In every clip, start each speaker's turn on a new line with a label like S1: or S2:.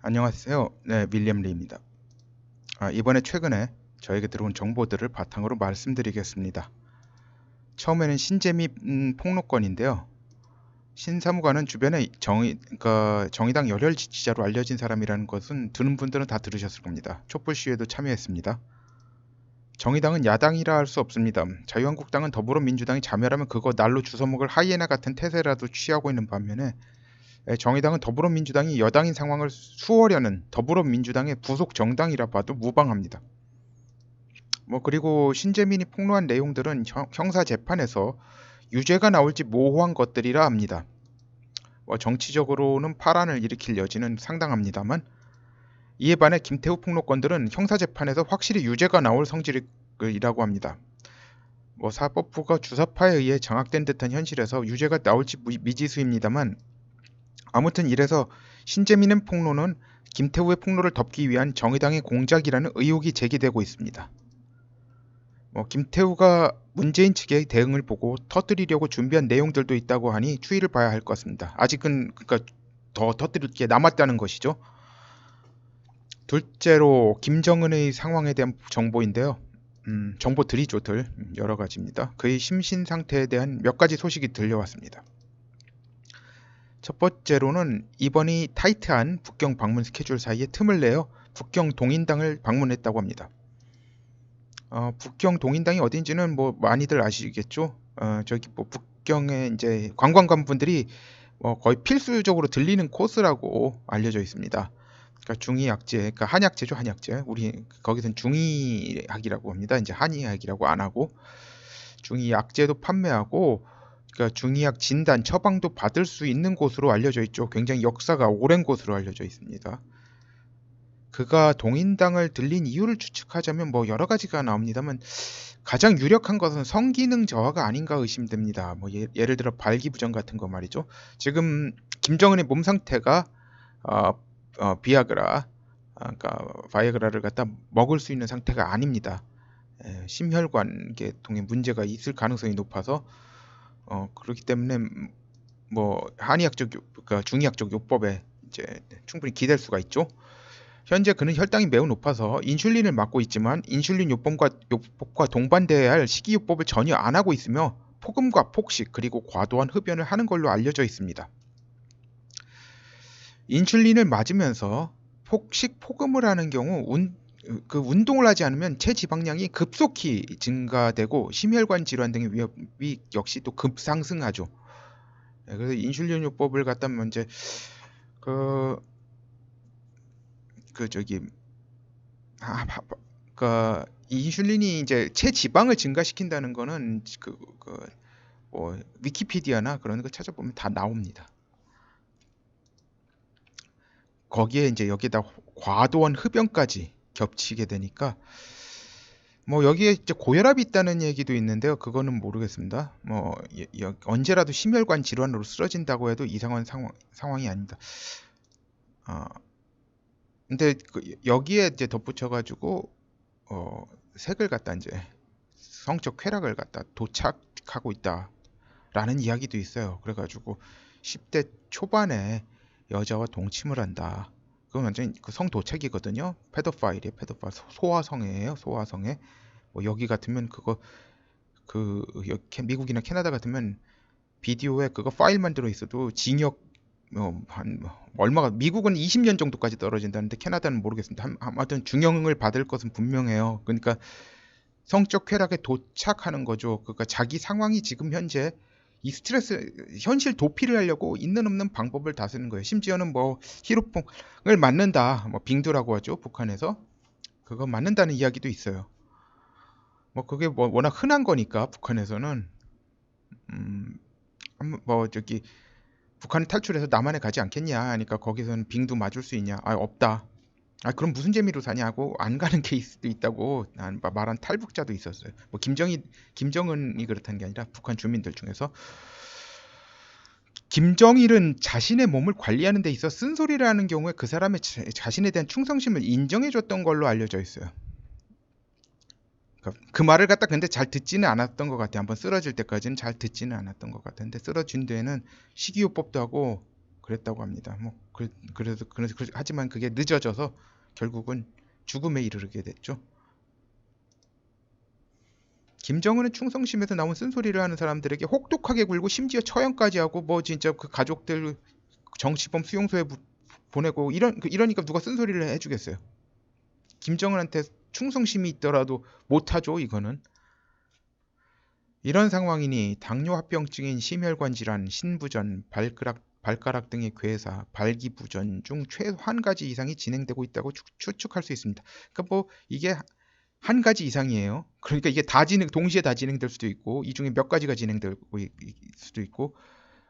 S1: 안녕하세요. 네, 윌리엄 리입니다. 이번에 최근에 저에게 들어온 정보들을 바탕으로 말씀드리겠습니다. 처음에는 신재미 폭로건인데요. 신사무관은 주변에 그러니까 정의당 열혈 지지자로 알려진 사람이라는 것은 듣는 분들은 다 들으셨을 겁니다. 촛불 시위에도 참여했습니다. 정의당은 야당이라 할 수 없습니다. 자유한국당은 더불어민주당이 자멸하면 그거 날로 주워먹을 하이에나 같은 태세라도 취하고 있는 반면에 정의당은 더불어민주당이 여당인 상황을 수호하려는 더불어민주당의 부속 정당이라 봐도 무방합니다. 그리고 신재민이 폭로한 내용들은 형사 재판에서 유죄가 나올지 모호한 것들이라 합니다. 정치적으로는 파란을 일으킬 여지는 상당합니다만 이에 반해 김태우 폭로건들은 형사 재판에서 확실히 유죄가 나올 성질이라고 합니다. 사법부가 주사파에 의해 장악된 듯한 현실에서 유죄가 나올지 미지수입니다만 아무튼 이래서 신재민의 폭로는 김태우의 폭로를 덮기 위한 정의당의 공작이라는 의혹이 제기되고 있습니다. 김태우가 문재인 측의 대응을 보고 터뜨리려고 준비한 내용들도 있다고 하니 추이를 봐야 할 것 같습니다. 아직은 그러니까 더 터뜨릴 게 남았다는 것이죠. 둘째로 김정은의 상황에 대한 정보인데요. 정보들이죠, 여러 가지입니다. 그의 심신 상태에 대한 몇 가지 소식이 들려왔습니다. 첫 번째로는 이번이 타이트한 북경 방문 스케줄 사이에 틈을 내어 북경 동인당을 방문했다고 합니다. 북경 동인당이 어딘지는 많이들 아시겠죠? 저기 북경에 이제 관광관분들이 거의 필수적으로 들리는 코스라고 알려져 있습니다. 그러니까 중의약재, 그러니까 한약재죠, 한약재. 우리 거기선 중의학이라고 합니다. 이제 한의학이라고 안 하고 중의약재도 판매하고, 그러니까 중의학 진단, 처방도 받을 수 있는 곳으로 알려져 있죠. 굉장히 역사가 오랜 곳으로 알려져 있습니다. 그가 동인당을 들린 이유를 추측하자면 여러 가지가 나옵니다만 가장 유력한 것은 성기능 저하가 아닌가 의심됩니다. 예를 들어 발기부전 같은 거 말이죠. 지금 김정은의 몸 상태가 비아그라, 그러니까 바이아그라를 갖다 먹을 수 있는 상태가 아닙니다. 심혈관계 통에 문제가 있을 가능성이 높아서 그렇기 때문에 한의학적, 그러니까 중의학적 요법에 이제 충분히 기댈 수가 있죠. 현재 그는 혈당이 매우 높아서 인슐린을 맞고 있지만 인슐린 요법과 동반돼야 할 식이요법을 전혀 안 하고 있으며 폭음과 폭식 그리고 과도한 흡연을 하는 걸로 알려져 있습니다. 인슐린을 맞으면서 폭음을 하는 경우 운동을 하지 않으면 체지방량이 급속히 증가되고 심혈관 질환 등의 위험이 역시 또 급상승하죠. 그래서 인슐린 요법을 갖다 이제 인슐린이 이제 체지방을 증가시킨다는 거는 위키피디아나 그런 거 찾아보면 다 나옵니다. 거기에 이제 여기다 과도한 흡연까지 겹치게 되니까 여기에 이제 고혈압이 있다는 얘기도 있는데요. 그거는 모르겠습니다. 언제라도 심혈관 질환으로 쓰러진다고 해도 이상한 상황이 아닙니다. 근데 여기에 이제 덧붙여가지고 색을 갖다 이제 성적 쾌락을 갖다 도착하고 있다라는 이야기도 있어요. 그래가지고 10대 초반에 여자와 동침을 한다. 그건 완전히 성도착이거든요. 페도파일이에요. 페도파일. 소아성애예요. 소아성애. 여기 같으면 미국이나 캐나다 같으면 비디오에 그거 파일만 들어 있어도 징역 얼마가, 미국은 20년 정도까지 떨어진다는데 캐나다는 모르겠습니다. 아무튼 중형을 받을 것은 분명해요. 그러니까 성적 쾌락에 도착하는 거죠. 그러니까 자기 상황이 지금 현재 이 스트레스, 현실 도피를 하려고 있는 없는 방법을 다 쓰는 거예요. 심지어는 히로뽕을 맞는다, 빙두라고 하죠, 북한에서. 그거 맞는다는 이야기도 있어요. 그게 워낙 흔한 거니까 북한에서는 북한을 탈출해서 남한에 가지 않겠냐 하니까 거기서는 빙두 맞을 수 있냐? 없다. 그럼 무슨 재미로 사냐고 안 가는 케이스도 있다고 말한 탈북자도 있었어요. 김정은이 그렇다는 게 아니라 북한 주민들 중에서. 김정일은 자신의 몸을 관리하는 데 있어 쓴소리라는 경우에 그 사람의 자신에 대한 충성심을 인정해줬던 걸로 알려져 있어요. 그 말을 갖다 근데 잘 듣지는 않았던 것 같아요. 한번 쓰러질 때까지는 잘 듣지는 않았던 것 같은데 쓰러진 뒤에는 식이요법도 하고 그랬다고 합니다. 그래서 하지만 그게 늦어져서 결국은 죽음에 이르게 됐죠. 김정은은 충성심에서 나온 쓴소리를 하는 사람들에게 혹독하게 굴고 심지어 처형까지 하고 뭐 진짜 그 가족들 정치범 수용소에 보내고 이러니까 누가 쓴소리를 해주겠어요. 김정은한테 충성심이 있더라도 못하죠. 이거는. 이런 상황이니 당뇨합병증인 심혈관 질환, 신부전, 발가락 등의 괴사, 발기부전 중 최소 한 가지 이상이 진행되고 있다고 추측할 수 있습니다. 그러니까 뭐 이게 한 가지 이상이에요. 그러니까 이게 동시에 다 진행될 수도 있고 이 중에 몇 가지가 진행되고 있을 수도 있고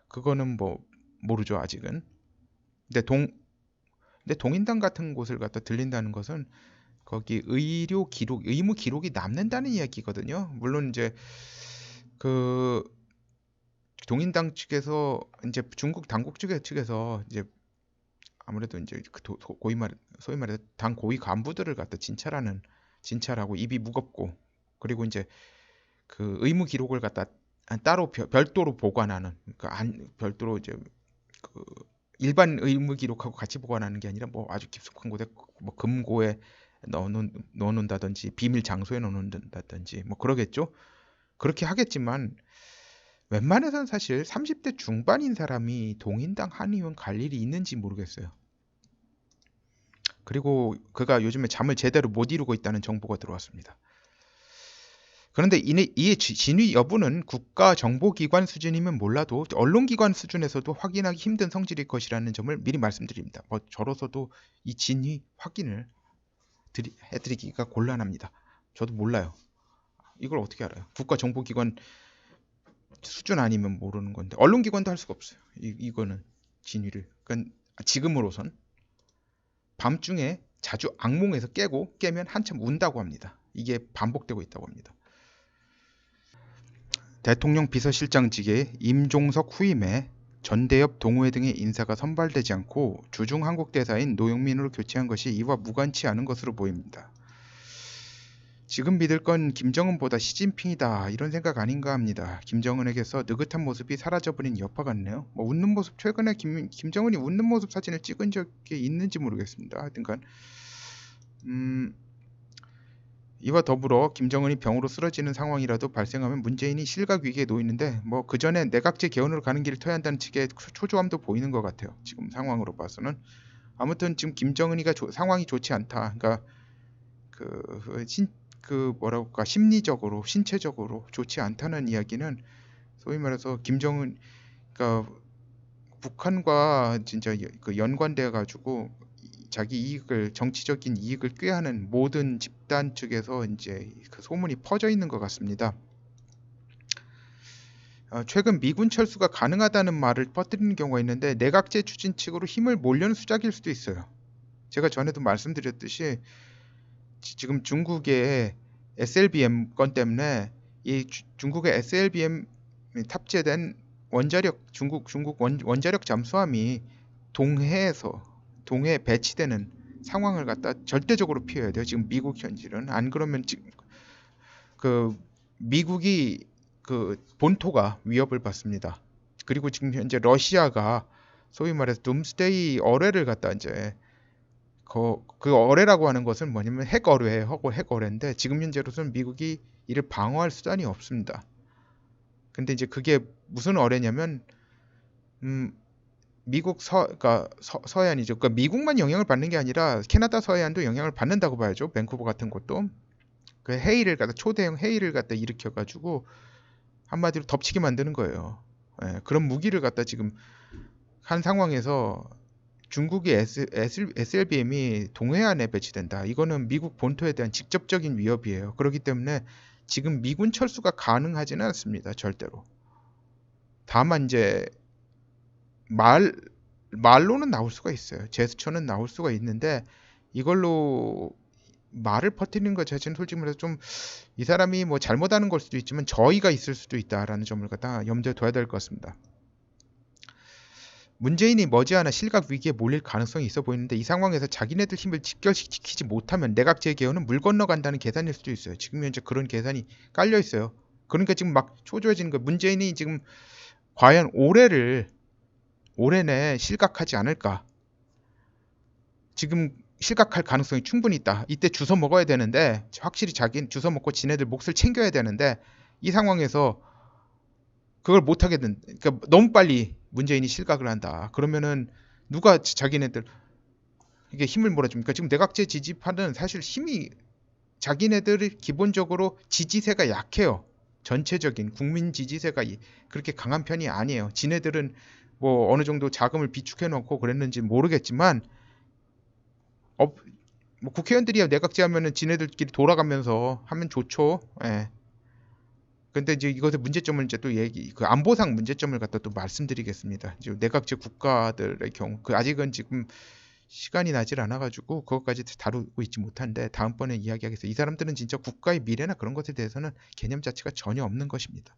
S1: 그거는 뭐 모르죠 아직은. 근데 동인당 같은 곳을 갖다 들린다는 것은 거기 의료 기록, 의무 기록이 남는다는 이야기거든요. 물론 이제 그 동인당 측에서 이제 중국 당국 측에서 이제 아무래도 이제 소위 말해서 당 고위 간부들을 갖다 진찰하고 입이 무겁고 그리고 이제 그 의무 기록을 갖다 따로 별도로 보관하는 그러니까 별도로 이제 그 일반 의무 기록하고 같이 보관하는 게 아니라 뭐 아주 깊숙한 곳에 뭐 금고에 넣어놓는다든지 비밀 장소에 넣어놓는다든지 뭐 그러겠죠. 그렇게 하겠지만 웬만해서는 사실 30대 중반인 사람이 동인당 한의원 갈 일이 있는지 모르겠어요. 그리고 그가 요즘에 잠을 제대로 못 이루고 있다는 정보가 들어왔습니다. 그런데 이의 진위 여부는 국가정보기관 수준이면 몰라도 언론기관 수준에서도 확인하기 힘든 성질일 것이라는 점을 미리 말씀드립니다. 뭐 저로서도 이 진위 확인을 해드리기가 곤란합니다. 저도 몰라요. 이걸 어떻게 알아요? 국가정보기관 수준 아니면 모르는 건데 언론기관도 할 수가 없어요. 이거는 진위를. 그러니까 지금으로선 밤중에 자주 악몽에서 깨면 한참 운다고 합니다. 이게 반복되고 있다고 합니다. 대통령 비서실장직에 임종석 후임에 전대협 동호회 등의 인사가 선발되지 않고 주중 한국대사인 노영민으로 교체한 것이 이와 무관치 않은 것으로 보입니다. 지금 믿을 건 김정은보다 시진핑이다 이런 생각 아닌가 합니다. 김정은에게서 느긋한 모습이 사라져버린 여파 같네요. 뭐 웃는 모습 최근에 김정은이 웃는 모습 사진을 찍은 적이 있는지 모르겠습니다. 하여튼간 이와 더불어 김정은이 병으로 쓰러지는 상황이라도 발생하면 문재인이 실각 위기에 놓이는데 뭐 그 전에 내각제 개헌으로 가는 길을 터야 한다는 측의 초조함도 보이는 것 같아요. 지금 상황으로 봐서는 아무튼 지금 김정은이가 상황이 좋지 않다. 그러니까 심리적으로 신체적으로 좋지 않다는 이야기는 소위 말해서 김정은 그러니까 북한과 진짜 연관되어 가지고 자기 정치적인 이익을 꾀하는 모든 집단 측에서 이제 그 소문이 퍼져 있는 것 같습니다. 최근 미군 철수가 가능하다는 말을 퍼뜨리는 경우가 있는데 내각제 추진 측으로 힘을 몰려는 수작일 수도 있어요. 제가 전에도 말씀드렸듯이 지금 중국의 SLBM 건 때문에 이 중국의 SLBM 탑재된 중국 원자력 잠수함이 동해에 배치되는 상황을 갖다 절대적으로 피해야 돼요. 지금 미국 현실은 안 그러면 지금 미국이 본토가 위협을 받습니다. 그리고 지금 현재 러시아가 소위 말해서 둠스데이 어뢰를 갖다 이제 그 어뢰라고 하는 것은 뭐냐면 핵어뢰인데 지금 현재로서는 미국이 이를 방어할 수단이 없습니다. 근데 이제 그게 무슨 어뢰냐면 미국 서해안이죠. 그러니까 미국만 영향을 받는 게 아니라 캐나다 서해안도 영향을 받는다고 봐야죠. 밴쿠버 같은 곳도 그 초대형 해일을 갖다 일으켜가지고 한마디로 덮치게 만드는 거예요. 예, 그런 무기를 갖다 지금 한 상황에서 중국의 SLBM이 동해안에 배치된다. 이거는 미국 본토에 대한 직접적인 위협이에요. 그렇기 때문에 지금 미군 철수가 가능하지는 않습니다. 절대로. 다만 이제 말로는 나올 수가 있어요. 제스처는 나올 수가 있는데 이걸로 말을 퍼뜨리는 것 자체는 솔직히 말해서 좀 이 사람이 뭐 잘못하는 걸 수도 있지만 저의가 있을 수도 있다라는 점을 갖다 염두에 둬야 될 것 같습니다. 문재인이 머지않아 실각 위기에 몰릴 가능성이 있어 보이는데 이 상황에서 자기네들 힘을 직결시키지 못하면 내각 재개헌은 물 건너간다는 계산일 수도 있어요. 지금 현재 그런 계산이 깔려 있어요. 그러니까 지금 막 초조해지는 거예요. 문재인이 지금 과연 올해를 올해 내 실각하지 않을까. 지금 실각할 가능성이 충분히 있다. 이때 주워 먹어야 되는데, 확실히 자기는 주워 먹고 지네들 몫을 챙겨야 되는데, 이 상황에서 그걸 못 하겠는, 그러니까 너무 빨리 문재인이 실각을 한다. 그러면은 누가 자기네들 이게 힘을 몰아줍니까? 지금 내각제 지지파는 사실 힘이, 자기네들이 기본적으로 지지세가 약해요. 전체적인 국민 지지세가 그렇게 강한 편이 아니에요. 지네들은 뭐 어느 정도 자금을 비축해 놓고 그랬는지 모르겠지만, 뭐 국회의원들이야 내각제 하면은 지네들끼리 돌아가면서 하면 좋죠. 예. 근데 이제 이것의 문제점을 이제 또 그 안보상 문제점을 갖다 또 말씀드리겠습니다. 지금 내각제 국가들의 경우, 아직은 지금 시간이 나질 않아가지고 그것까지 다루고 있지 못한데 다음번에 이야기하겠습니다. 이 사람들은 진짜 국가의 미래나 그런 것에 대해서는 개념 자체가 전혀 없는 것입니다.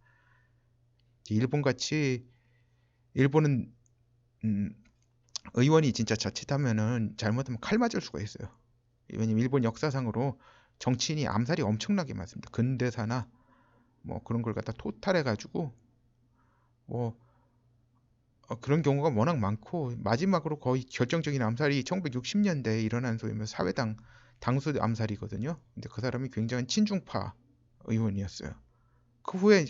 S1: 일본같이, 일본은 의원이 진짜 자칫하면은 잘못하면 칼 맞을 수가 있어요. 왜냐면 일본 역사상으로 정치인이 암살이 엄청나게 많습니다. 근대사나 뭐 그런 걸 갖다 토탈해가지고 뭐 그런 경우가 워낙 많고, 마지막으로 거의 결정적인 암살이 1960년대에 일어난 소위 사회당 당수 암살이거든요. 근데 그 사람이 굉장히 친중파 의원이었어요. 그 후에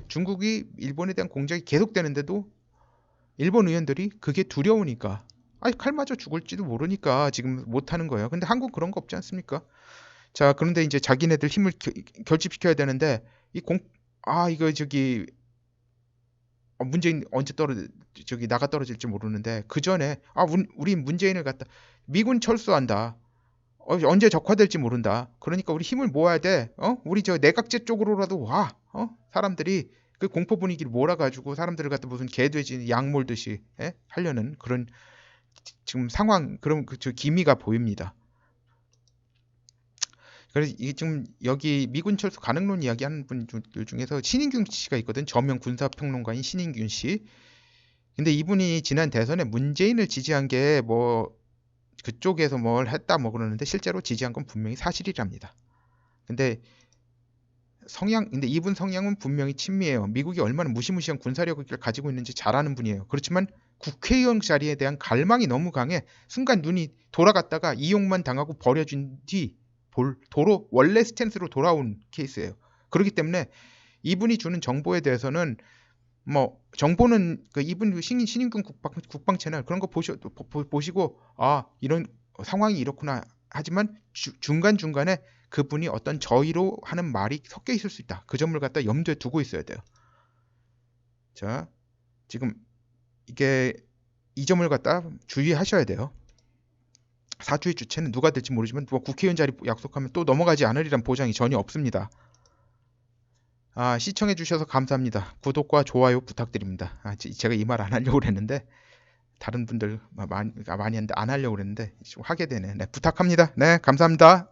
S1: 중국이 일본에 대한 공작이 계속되는데도 일본 의원들이 그게 두려우니까, 아니 칼 맞아 죽을지도 모르니까 지금 못하는 거예요. 근데 한국 그런 거 없지 않습니까? 자, 그런데 이제 자기네들 힘을 결집시켜야 되는데 이거 저기 문재인 언제 나가 떨어질지 모르는데, 그 전에 우리 문재인을 갖다 미군 철수한다. 언제 적화될지 모른다. 그러니까 우리 힘을 모아야 돼. 우리 저 내각제 쪽으로라도 와. 사람들이 그 공포 분위기를 몰아가지고 사람들을 갖다 무슨 개돼지 양 몰듯이 하려는 그런 지금 상황, 그런 저 기미가 보입니다. 그래서 이게 지금 여기 미군 철수 가능론 이야기하는 분들 중에서 신인균 씨가 있거든. 저명 군사평론가인 신인균 씨. 근데 이분이 지난 대선에 문재인을 지지한 게 뭐 그쪽에서 뭘 했다 뭐 그러는데, 실제로 지지한 건 분명히 사실이랍니다. 근데 이분 성향은 분명히 친미해요. 미국이 얼마나 무시무시한 군사력을 가지고 있는지 잘 아는 분이에요. 그렇지만 국회의원 자리에 대한 갈망이 너무 강해 순간 눈이 돌아갔다가 이용만 당하고 버려진 뒤 도로 원래 스탠스로 돌아온 케이스예요. 그렇기 때문에 이분이 주는 정보에 대해서는 뭐 정보는 이분 신인군 국방 채널 그런 거 보시고 이런 상황이 이렇구나. 하지만 중간중간에 그분이 어떤 저의로 하는 말이 섞여 있을 수 있다. 그 점을 갖다 염두에 두고 있어야 돼요. 자, 지금 이게 이 점을 갖다 주의하셔야 돼요. 사주의 주체는 누가 될지 모르지만 뭐 국회의원 자리 약속하면 또 넘어가지 않으리란 보장이 전혀 없습니다. 시청해 주셔서 감사합니다. 구독과 좋아요 부탁드립니다. 제가 이 말 안 하려고 그랬는데 다른 분들 많이 했는데 안 하려고 그랬는데 하게 되네. 네, 부탁합니다. 네, 감사합니다.